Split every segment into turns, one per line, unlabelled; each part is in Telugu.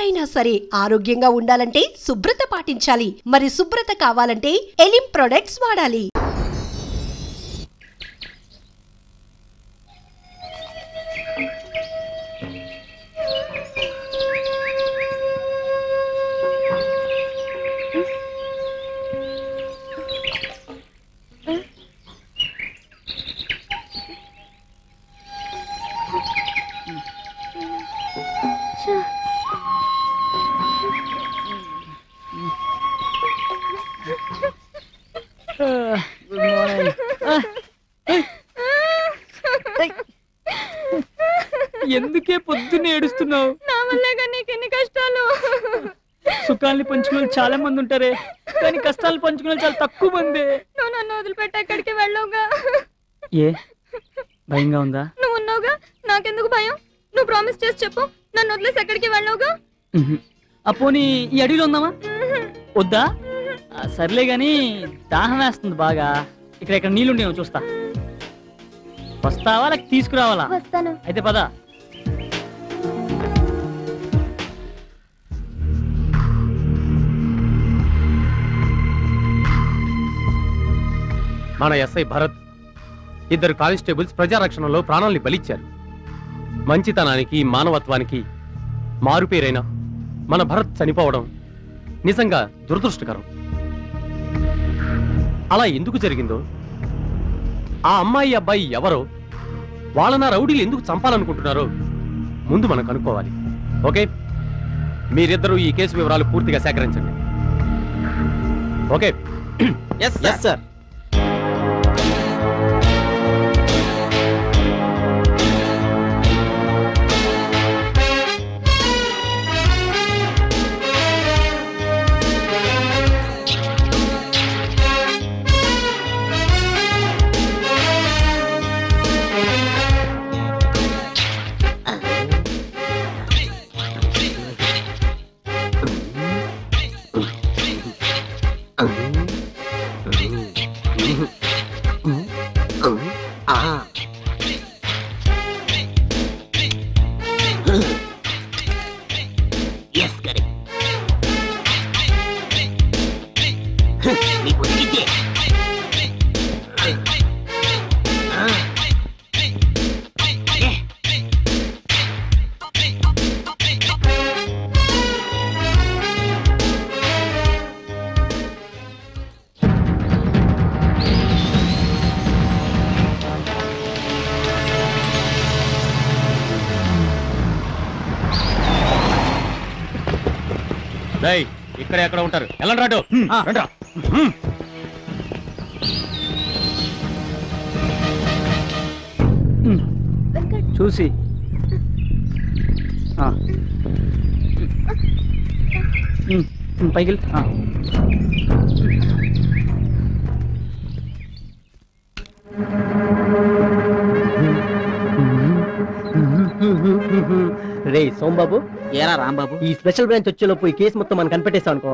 ఎవరైనా సరే ఆరోగ్యంగా ఉండాలంటే శుభ్రత పాటించాలి. మరి శుభ్రత కావాలంటే ఎలిం ప్రొడక్ట్స్ వాడాలి.
ఎందుకే పొద్దున్నే ఏడుస్తున్నావు?
నా వల్లేగా నీకెన్ని కష్టాలు.
సుఖాల్ని పంచుకునే చాలా మంది ఉంటారే, కానీ కష్టాలు పంచుకునే చాలా తక్కువ మంది.
నువ్వు నన్ను వదిలిపెట్టి ఎక్కడికి వెళ్ళవుగా.
ఏ భయంగా ఉందా?
నువ్వు ఉన్నావుగా, నాకెందుకు భయం? నువ్వు ప్రామిస్ చేసి చెప్పు, నన్ను వదిలేసి ఎక్కడికి వెళ్ళవుగా.
అపోని ఈ అడవిలో ఉందామా? వద్దా? సర్లే గాని దాహం వేస్తుంది బాగా. ఇక్కడ నీళ్ళుండేమో చూస్తా. వస్తావా లేక తీసుకురావాలా?
వస్తాను.
అయితే పద.
మన ఎస్ఐ భరత్, ఇద్దరు కానిస్టేబుల్స్ ప్రజారక్షణలో ప్రాణాల్ని బలిచ్చారు. మంచితనానికి మానవత్వానికి మారుపేరైన మన భరత్ చనిపోవడం నిజంగా దురదృష్టకరం. అలా ఎందుకు జరిగిందో, ఆ అమ్మాయి అబ్బాయి ఎవరో, వాళ్ళ రౌడీలు ఎందుకు చంపాలనుకుంటున్నారో ముందు మనం కనుక్కోవాలి. ఓకే, మీరిద్దరూ ఈ కేసు వివరాలు పూర్తిగా సేకరించండి. ఓకే?
Yes sir.
ఇక్కడ ఎక్కడ ఉంటారు? ఎలా రాడు?
చూసి పైకి.
రే సోంబాబు,
ఏరా రాంబాబు,
ఈ స్పెషల్ బ్రాంచ్ వచ్చేలోపు ఈ కేసు మొత్తం మనం కనిపెట్టేసాం అనుకో.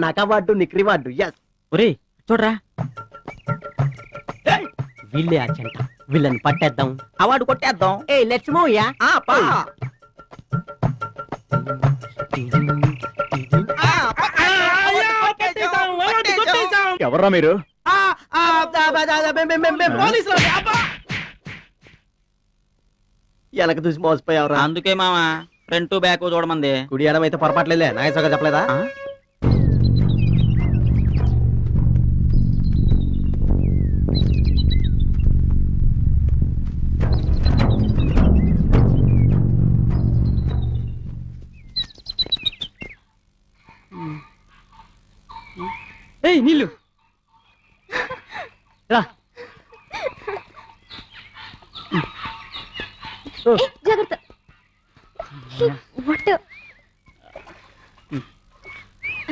నాకు అవార్డు, నీకు రివార్డు. ఎస్.
ఒరే చూడరా,
వీళ్ళే ఆ చెంట. వీళ్ళని పట్టేద్దాం,
అవార్డు కొట్టేద్దాం.
ఏ లెట్స్ మూవ్ యా.
ఎవర్రా మీరు?
వెనక చూసి మోసపోయావరా.
అందుకే మామా ఫ్రంట్ బ్యాక్ చూడమంది.
కుడి ఎడమ అయితే పొరపాట్లేలే, నాయసగా చెప్పలేదా?
ఏయ్ నీళ్ళు రా.
జాగ్రత్త.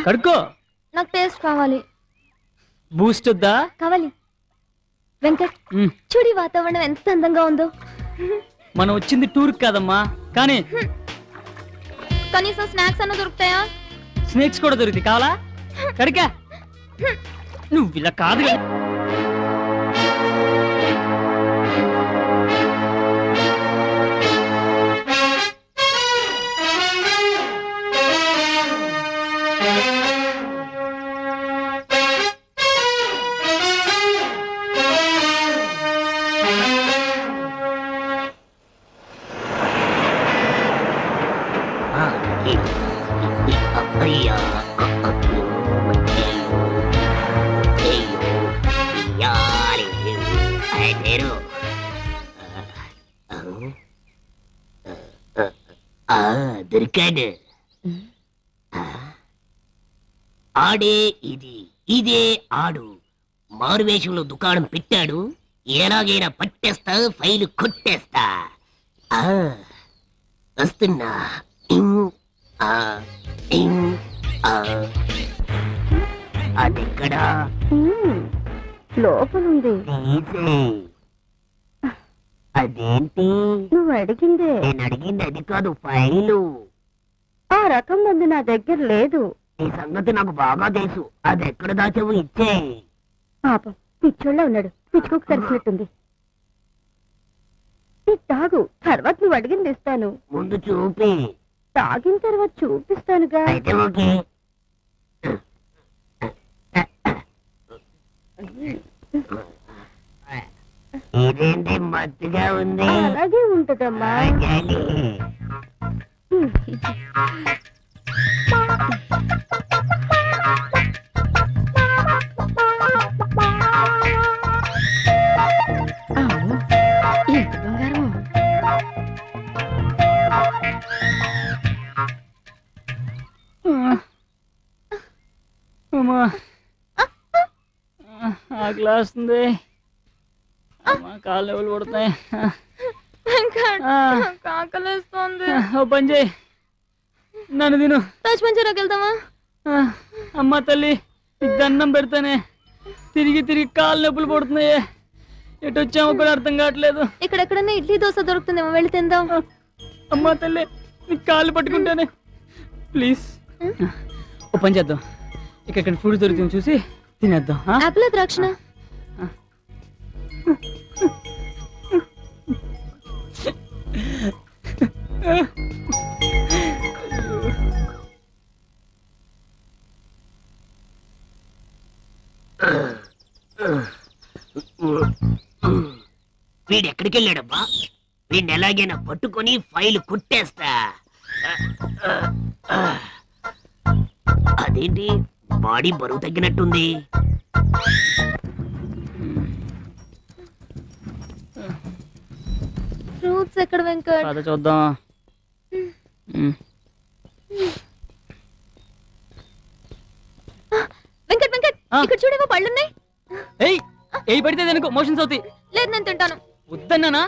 కడుక్కో.
నాకు టేస్ట్ కావాలి.
బూస్ట్ వద్దా?
కావాలి. వెంకట్ చూడి, వాతావరణం ఎంత అందంగా ఉందో.
మనం వచ్చింది టూర్ కాదమ్మా, కానీ
కనీసం స్నాక్స్ అన్న దొరుకుతాయా?
స్నేక్స్ కూడా దొరుకుతాయి. కావాలా? కడికా. నువ్వు ఇలా కాదు.
దొరికాడు. ఆడే ఇది, ఇదే ఆడు. మారువేషంలో దుకాణం పెట్టాడు. ఎలాగైనా పట్టేస్తా, ఫైలు కొట్టేస్తా. వస్తున్నా. అదెక్కడా?
లోపలుంది.
అదేంటి?
నువ్వు అడిగిందే.
నేను అడిగింది అది కాదు, ఫైలు.
ఆ రకం మందు నా దగ్గర లేదు.
ఈ సంగతి నాకు బాగా తెలుసు. అది ఎక్కడ దాచావు? ఇచ్చే.
పాపం పిచ్చోళ్ళ ఉన్నాడు. పిచ్చుకోకు తరిచినట్టుంది. తాగు, తర్వాత నువ్వు అడిగింది ఇస్తాను.
ముందు చూపి.
తాగిన తర్వాత చూపిస్తానుగా.
అయితే ఓకే. ఇదేంటి మత్తుగా ఉంది?
అలాగే ఉంటదమ్మా. ఎంత బంగారం.
అమ్మా ఆకలి వస్తుంది. కాళ్ళు ఎవరు పడుతున్నాయి.
కాకలేస్తోంది.
ఓ పని చేయి, నన్ను తిను.
తాజ్ మంజరాకి వెళ్దామా?
అమ్మ తల్లి, దండం పెడతానే తిరిగి తిరిగి కాళ్ళు నొప్పులు పడుతున్నాయి. ఎటు వచ్చామో కూడా అర్థం కావట్లేదు.
ఇక్కడెక్కడన్నా ఇడ్లీ దోశ దొరుకుతుందేమో, వెళ్ళి తిందాం.
అమ్మా తల్లి, నీ కాళ్ళు పట్టుకుంటానే ప్లీజ్. ఓ పని చేద్దాం, ఇక్కడ ఫుడ్ దొరుకుతుంది చూసి తినేద్దాం.
ఆపిల్ ద్రాక్షణ?
వీడెక్కడికి వెళ్ళాడబ్బా? వీడిని ఎలాగైనా పట్టుకొని ఫైలు కుట్టేస్తా. అదేంటి బాడీ బరువు తగ్గినట్టుంది?
ఫ్రూట్స్ ఎక్కడ వెంకట్?
అదే చూద్దాం.
వెంకట్ వెంకట్, ఇక్కడ చూడేవో పళ్ళున్నాయి.
ఏ పడితే దానికి మోషన్స్ అవుతాయి.
లేదు, నేను తింటాను.
వద్దన్నానా?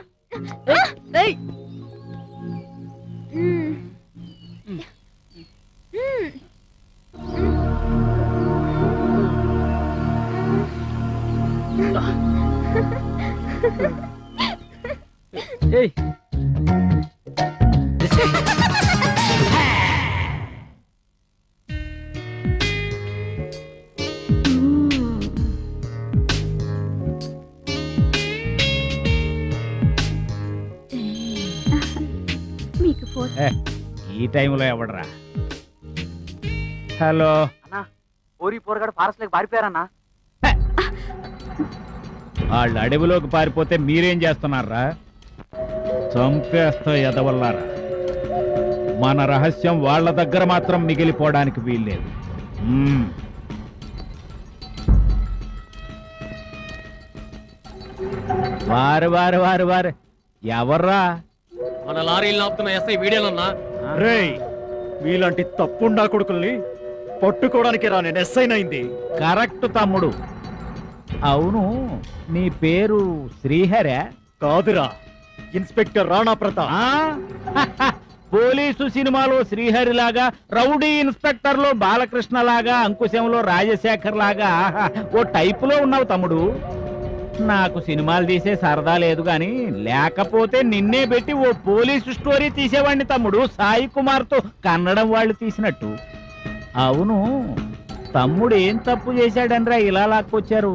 ఈ టైంలో ఎవడరా? హలో
అన్నా, ఓరి పోరగాడు ఫారెస్ట్ లేక పారిపోయారన్నా.
వాళ్ళు అడవిలోకి పారిపోతే మీరేం చేస్తున్నారా? చంపేస్తా ఎదవల్లారా. మన రహస్యం వాళ్ళ దగ్గర మాత్రం మిగిలిపోవడానికి వీల్లేదు. వారు ఎవర్రా?
మన లారీలు ఆపుతున్న ఎస్ఐ వీడియోలన్నా.
రేయ్, మీలాంటి తప్పుండా కొడుకుల్ని పట్టుకోవడానికి రా నేను ఎస్ఐనైంది.
కరెక్ట్ తమ్ముడు. అవును, నీ పేరు శ్రీహరే?
కాదురా, ఇన్స్పెక్టర్ రాణా ప్రతాప్.
పోలీసు సినిమాలో శ్రీహరి లాగా, రౌడీ ఇన్స్పెక్టర్ లో బాలకృష్ణ లాగా, అంకుశంలో రాజశేఖర్ లాగా ఓ టైపులో ఉన్నావు తమ్ముడు. నాకు సినిమాలు తీసే సరదా లేదు గాని, లేకపోతే నిన్నే పెట్టి ఓ పోలీసు స్టోరీ తీసేవాడిని తమ్ముడు, సాయి కుమార్ తో కన్నడం వాళ్ళు తీసినట్టు. అవును, తమ్ముడు ఏం తప్పు చేశాడనరా ఇలా లాక్కొచ్చారు?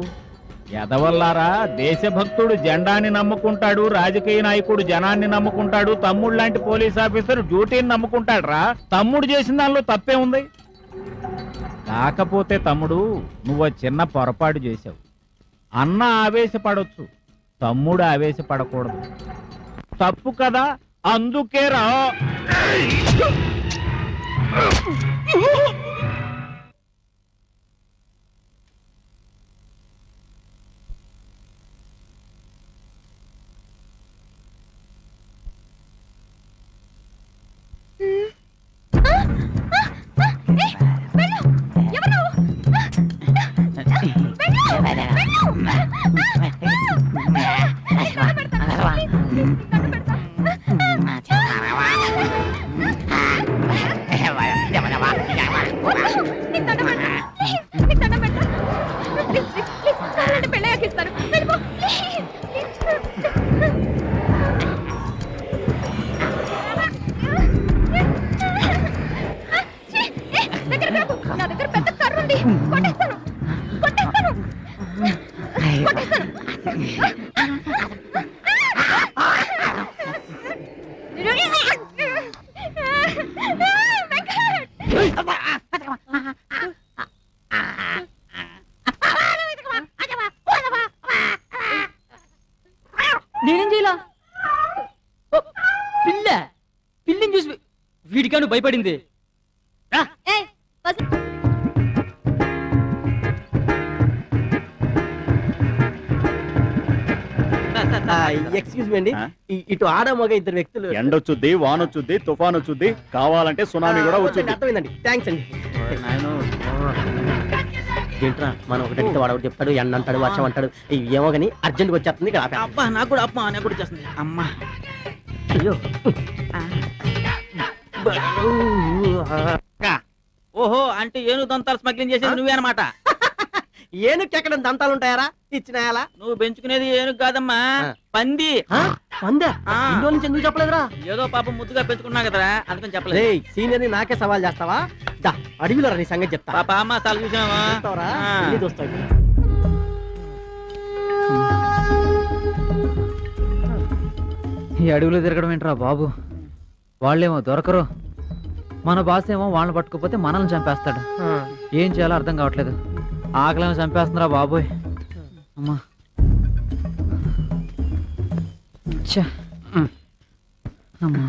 ఎదవల్లారా, దేశభక్తుడు జెండాని నమ్ముకుంటాడు, రాజకీయ నాయకుడు జనాన్ని నమ్ముకుంటాడు, తమ్ముడు లాంటి పోలీస్ ఆఫీసర్ డ్యూటీని నమ్ముకుంటాడురా. తమ్ముడు చేసిన దానిలో తప్పే ఉంది. కాకపోతే తమ్ముడు, నువ్వు చిన్న పొరపాటు చేశావు. అన్న ఆవేశపడొచ్చు, తమ్ముడు ఆవేశపడకూడదు. తప్పు కదా, అందుకే రా.
నేనేం చేయాల పిల్ల పిల్లిని చూసి వీడికాను భయపడింది.
ఎక్స్క్యూజ్ మీ అండి, ఇటు ఆడ మగ ఇద్దరు వ్యక్తులు.
ఎండొచ్చుద్ది, వానొచ్చుద్ది, తుఫాన్ వచ్చుద్ది, కావాలంటే సునామీ కూడా వచ్చుద్ది.
అర్థమైందండి, థ్యాంక్స్ అండి. ఏంట్రా మనం ఒకటి అడిగితే వాడు ఒకటి చెప్తాడు, ఎండ అంటాడు, వర్షం అంటాడు, ఏమో కానీ అర్జెంట్గా వచ్చేస్తుంది ఇక్కడ.
అబ్బా నాకు కూడా అప్ప నాకు కూడా వచ్చేస్తుంది. అమ్మా
అయ్యో
ఓహో, అంటే ఏనుగు దంతాలు స్మగ్లింగ్ చేసేది నువ్వే అనమాట.
ఏనుగు ఎక్కడ దంతాలు ఉంటాయారా ఇచ్చినాయాలా?
నువ్వు పెంచుకునేది ఏనుగు కాదమ్మా, పంది.
పందా? ఇంట్లో నుంచి ఎందుకు చెప్పలేదురా?
ఏదో పాపం ముద్దుగా పెంచుకున్నా కదరా, అందుకని చెప్పలేదు.
సీనియర్ ని నాకే సవాల్ చేస్తావా? అడవిలో నీ సంగతి చెప్తా.
పాప అమ్మ సార్ చూసావా?
ఈ అడవిలో తిరగడం ఏంట్రా బాబు, వాళ్ళేమో దొరకరు, మన బాస్ ఏమో వాళ్ళని పట్టుకోపోతే మనల్ని చంపేస్తాడు. ఏం చేయాలో అర్థం కావట్లేదు. ఆకలేమో చంపేస్తుందిరా బాబోయ్. అమ్మా అమ్మా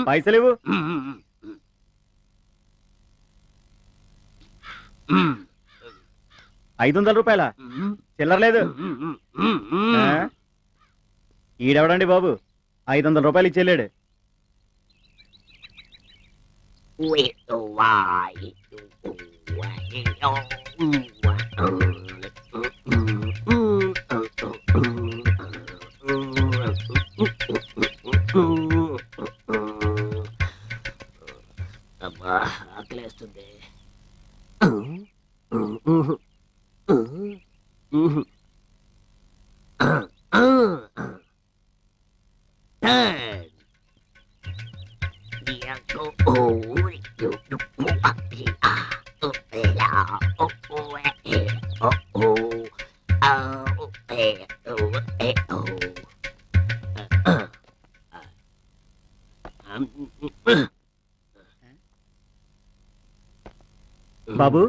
500 ఇవ్వు. 500 రూపాయల చిల్లర లేదు. ఈడెవడండి బాబు 500 రూపాయలు ఇచ్చేళ్ళాడు.
అబ్బా ఆకలేస్తుంది.
బాబు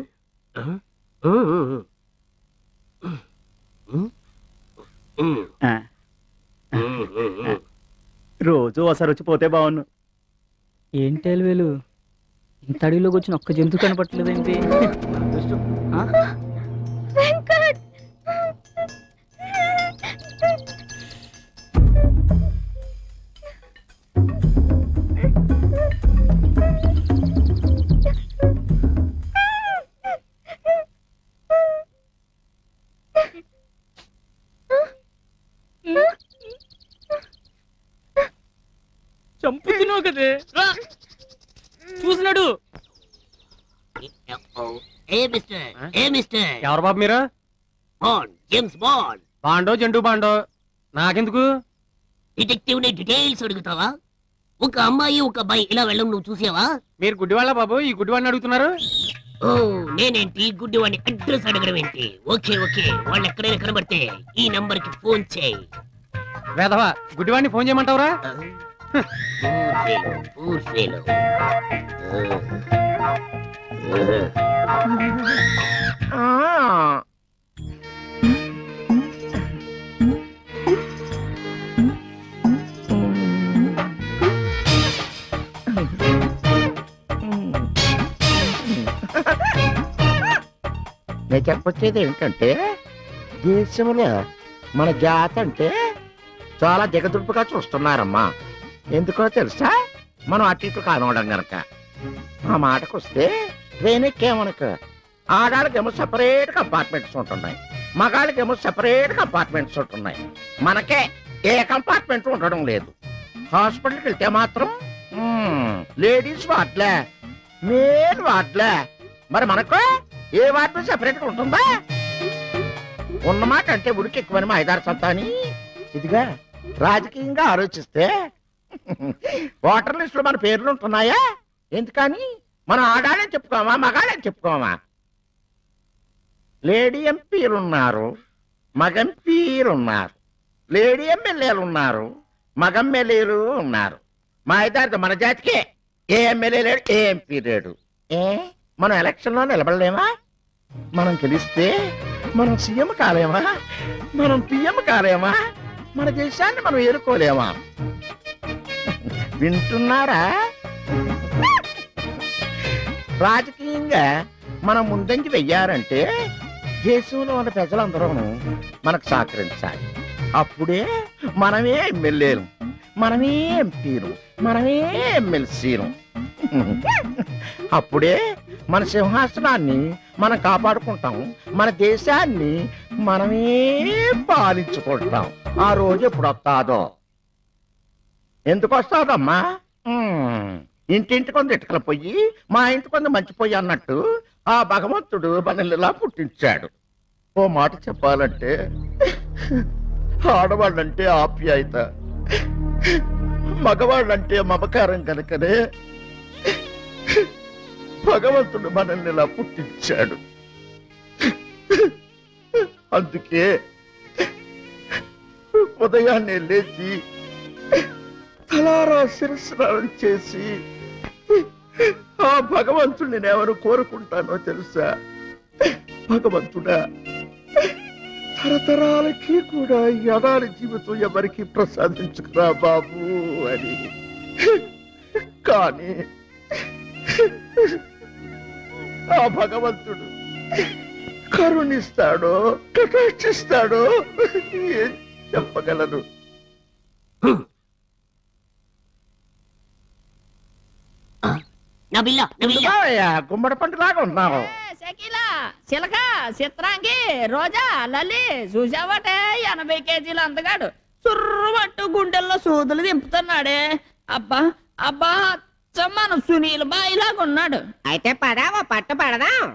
రోజు ఒకసారి వచ్చిపోతే బాగున్ను.
ఏంటి వేలు ఇంత అడవిలోకి వచ్చిన ఒక్క జంతువు కనపట్టలేదేంటి? చంపుతున్నావు కదే, చూసినాడు.
ఎవరు బాబు మీరు?
James Bond.
బాండో జండు బాండో నాకెందుకు?
డిటెక్టివ్ ని డీటెయిల్స్ అడుగుతావా? ఒక అమ్మాయి ఒక అబ్బాయి ఇలా వెళ్ళం నువ్వు చూసావా?
మీరు గుడ్డివాళ్ళ బాబు, ఈ గుడ్డివాడిని అడుగుతున్నారు?
ఓ నేనేంటి గుడ్డివాడిని అడ్రస్ అడగడం ఏంటి? ఓకే ఓకే, వాళ్ళు ఎక్కడైనా కనబడితే ఈ నంబర్ కి ఫోన్ చేయి.
వేదవా, గుడ్డివాడిని ఫోన్ చేయమంటావురా?
నేను చెప్పొచ్చేది ఏంటంటే దేశంలో మన జాతి అంటే చాలా దిగదుడుపుగా చూస్తున్నారమ్మా. ఎందుకో తెలుసా? మనం అటు ఇటు కానవడం గనక. ఆ మాటకు వస్తే ట్రైన్ ఎక్కేమనకు ఆడాళ్ళకేమో సెపరేట్ కంపార్ట్మెంట్స్ ఉంటున్నాయి, మగాళ్ళకేమో సెపరేట్ కంపార్ట్మెంట్స్ ఉంటున్నాయి. మనకే ఏ కంపార్ట్మెంట్ ఉండడం లేదు. హాస్పిటల్కి వెళ్తే మాత్రం లేడీస్ వార్డులే, మేల్ వార్డులే. మరి మనకు ఏ వార్డు సెపరేట్గా ఉంటుందా? ఉన్నమాట అంటే ఉడికి ఎక్కువని మా ఐదారు సంతాని. ఇదిగా రాజకీయంగా ఆలోచిస్తే ఓటర్ లిస్టులో మన పేర్లు ఉంటున్నాయా? ఎందుకని మనం ఆడాలని చెప్పుకోమా, మగాళ్ళని చెప్పుకోమా? లేడీ ఎంపీలు ఉన్నారు, మగ ఎంపీలు ఉన్నారు. లేడీ ఎమ్మెల్యేలు ఉన్నారు, మగ ఎమ్మెల్యేలు ఉన్నారు. మా ఐదారు మన జాతికే ఏ ఎమ్మెల్యే లేడు, ఏ ఎంపీ లేడు. మనం ఎలక్షన్లో నిలబడలేమా? మనం గెలిస్తే మనం సీఎం కాలేమా? మనం పిఎం కాలేమా? మన దేశాన్ని మనం ఏరుకోలేమా? వింటున్నారా? రాజకీయంగా మనం ముందంకి వెయ్యారంటే దేశంలో ఉన్న ప్రజలందరూ మనకు సహకరించాలి. అప్పుడే మనమే ఎమ్మెల్యేలు, మనమే ఎంపీలు, మనమే ఎమ్మెల్సీలు. అప్పుడే మన సింహాసనాన్ని మనం కాపాడుకుంటాం, మన దేశాన్ని మనమే పాలించుకుంటాం. ఆ రోజు ఎప్పుడు వస్తాదో? ఎందుకు వస్తాదమ్మా? ఇంటింటి కొంత ఇటుకల పొయ్యి, మా ఇంటి కొంత మంచి పొయ్యి అన్నట్టు ఆ భగవంతుడు మనల్ని ఇలా పుట్టించాడు. ఓ మాట చెప్పాలంటే ఆడవాళ్ళంటే ఆప్యాయత, మగవాళ్ళంటే మమకారం కనుకనే భగవంతుడు మనల్ని ఇలా పుట్టించాడు. అందుకే ఉదయాన్నే లేచి తలారా శిరస్నానం చేసి ఆ భగవంతుడిని నేనెవరు కోరుకుంటానో తెలుసా? భగవంతుడా, తరతరాలకి కూడా యథాలి జీవితం ఎవరికి ప్రసాదించుకురా బాబు అని. కానీ ఆ భగవంతుడు కరుణిస్తాడో కటాక్షిస్తాడో ఏం చెప్పగలను? గుమ్మడి పండులాగా ఉన్నావు.
చిలక, చిత్రాంగి, రోజా, లల్లి చూసావటే 80 కేజీలు అందగాడు చుర్రుమంటూ గుండెల్లో సూదులు దింపుతున్నాడే. అబ్బా అబ్బా, మన సునీల్ బాయిలాగా ఉన్నాడు.
అయితే పదావా పట్టు పడదాం.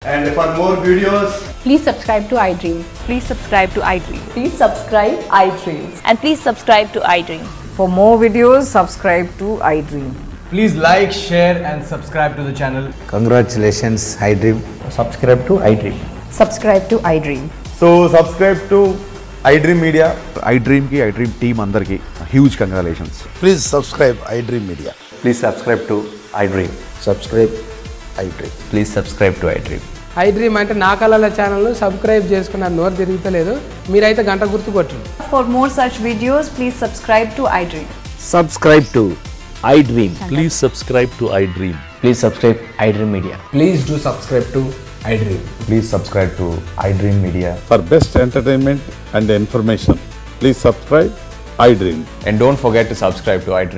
And for more videos,
please subscribe to iDream. Please subscribe to iDream. Please subscribe iDream. And please subscribe to iDream.
For more videos, subscribe to iDream.
please like, share and subscribe to the channel.
Congratulations, iDream.
Subscribe to iDream.
Subscribe to iDream.
So subscribe to iDream Media.
iDream ki iDream team andarki huge congratulations.
Please subscribe iDream Media.
Please subscribe to iDream.
Subscribe iDream.
Please subscribe to iDream.
iDream అంటే నా కళల ఛానల్ సబ్స్క్రైబ్ చేసుకున్న నోరు తిరుగుతలేదు మీరైతే గంట గుర్తు కొట్టండి.
For more such videos, please subscribe to iDream.
Subscribe to iDream.
Please subscribe to iDream.
Please subscribe iDream Media.
Please do subscribe to iDream.
Please subscribe to iDream Media.
For best entertainment and information, please subscribe iDream.
And don't forget to subscribe to iDream.